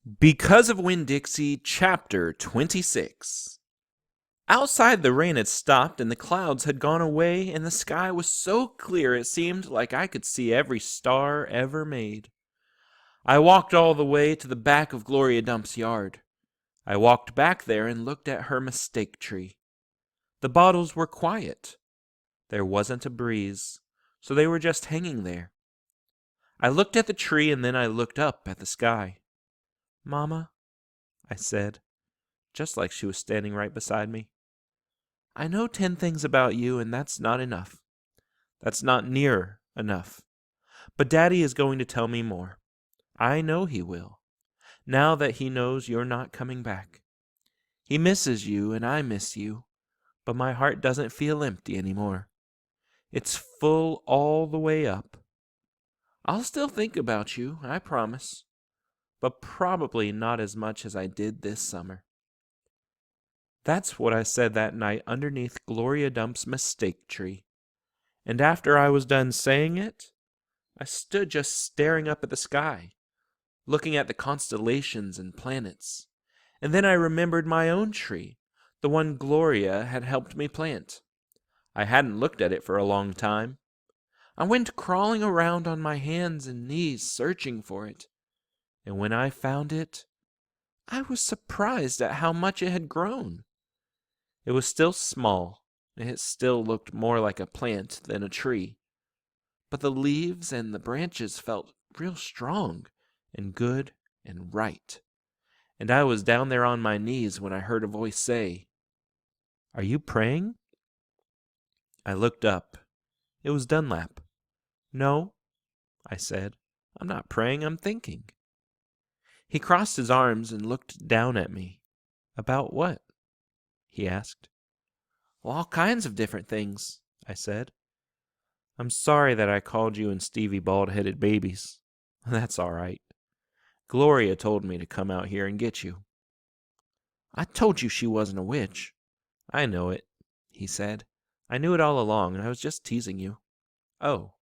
Because of Winn Dixie, Chapter 26. Outside, the rain had stopped and the clouds had gone away, and the sky was so clear it seemed like I could see every star ever made. I walked all the way to the back of Gloria Dump's yard. I walked back there and looked at her mistake tree. The bottles were quiet. There wasn't a breeze, so they were just hanging there. I looked at the tree and then I looked up at the sky. "Mama," I said, just like she was standing right beside me, "I know 10 things about you, and that's not enough. That's not near enough. But Daddy is going to tell me more. I know he will, now that he knows you're not coming back. He misses you, and I miss you, but my heart doesn't feel empty anymore. It's full all the way up. I'll still think about you, I promise, but probably not as much as I did this summer." That's what I said that night underneath Gloria Dump's mistake tree. And after I was done saying it, I stood just staring up at the sky, looking at the constellations and planets. And then I remembered my own tree, the one Gloria had helped me plant. I hadn't looked at it for a long time. I went crawling around on my hands and knees searching for it. And when I found it, I was surprised at how much it had grown. It was still small, and it still looked more like a plant than a tree. But the leaves and the branches felt real strong and good and right. And I was down there on my knees when I heard a voice say, "Are you praying?" I looked up. It was Dunlap. "No," I said. "I'm not praying, I'm thinking." He crossed his arms and looked down at me. "About what?" he asked. "Well, all kinds of different things," I said. "I'm sorry that I called you and Stevie bald-headed babies." "That's all right. Gloria told me to come out here and get you." "I told you she wasn't a witch." "I know it," he said. "I knew it all along, and I was just teasing you." "Oh,"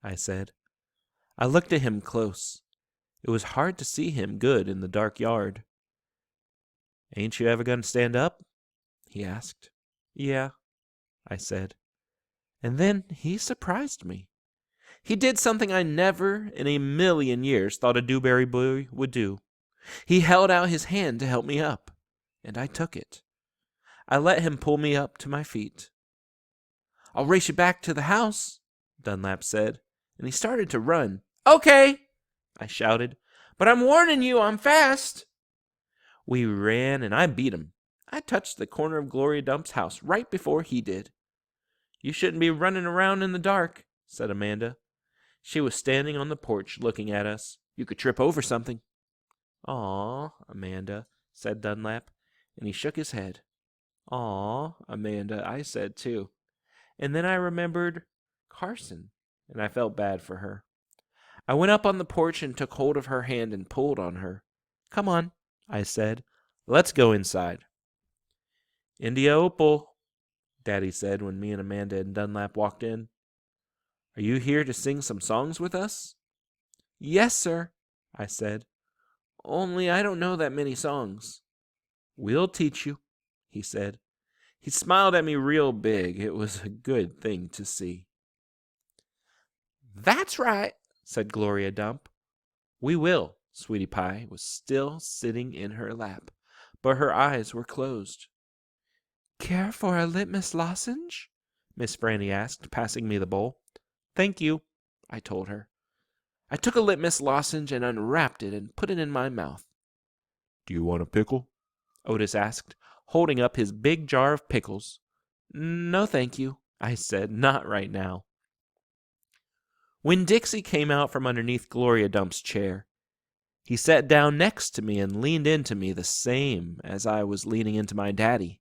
I said. I looked at him close. It was hard to see him good in the dark yard. "Ain't you ever going to stand up?" he asked. "Yeah," I said. And then he surprised me. He did something I never in a million years thought a Dewberry boy would do. He held out his hand to help me up, and I took it. I let him pull me up to my feet. "I'll race you back to the house," Dunlap said, and he started to run. "Okay," I shouted, "but I'm warning you, I'm fast." We ran, and I beat him. I touched the corner of Gloria Dump's house right before he did. "You shouldn't be running around in the dark," said Amanda. She was standing on the porch looking at us. "You could trip over something." "Aw, Amanda," said Dunlap, and he shook his head. "Aw, Amanda," I said too. And then I remembered Carson, and I felt bad for her. I went up on the porch and took hold of her hand and pulled on her. "Come on," I said. "Let's go inside." "India Opal," Daddy said when me and Amanda and Dunlap walked in. "Are you here to sing some songs with us?" "Yes, sir," I said. "Only I don't know that many songs." "We'll teach you," he said. He smiled at me real big. It was a good thing to see. "That's right," said Gloria Dump. "We will." Sweetie Pie was still sitting in her lap, but her eyes were closed. "Care for a litmus lozenge?" Miss Franny asked, passing me the bowl. "Thank you," I told her. I took a litmus lozenge and unwrapped it and put it in my mouth. "Do you want a pickle?" Otis asked, holding up his big jar of pickles. "No, thank you," I said, "not right now." When Dixie came out from underneath Gloria Dump's chair, he sat down next to me and leaned into me the same as I was leaning into my daddy.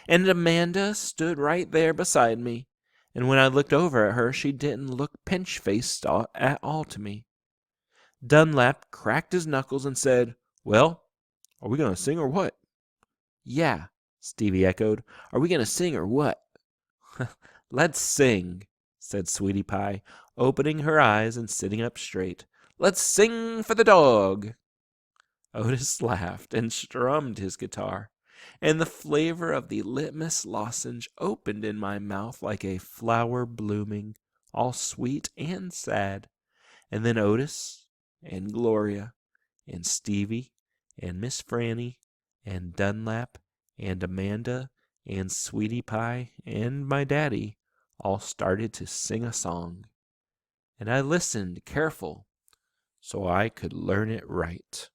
And Amanda stood right there beside me, and when I looked over at her, she didn't look pinch-faced at all to me. Dunlap cracked his knuckles and said, "Well, are we going to sing or what?" "Yeah," Stevie echoed. "Are we going to sing or what?" "Let's sing," said Sweetie Pie, opening her eyes and sitting up straight. "Let's sing for the dog." Otis laughed and strummed his guitar, and the flavor of the litmus lozenge opened in my mouth like a flower blooming, all sweet and sad. And then Otis and Gloria and Stevie and Miss Franny and Dunlap and Amanda and Sweetie Pie and my daddy all started to sing a song. And I listened careful so I could learn it right.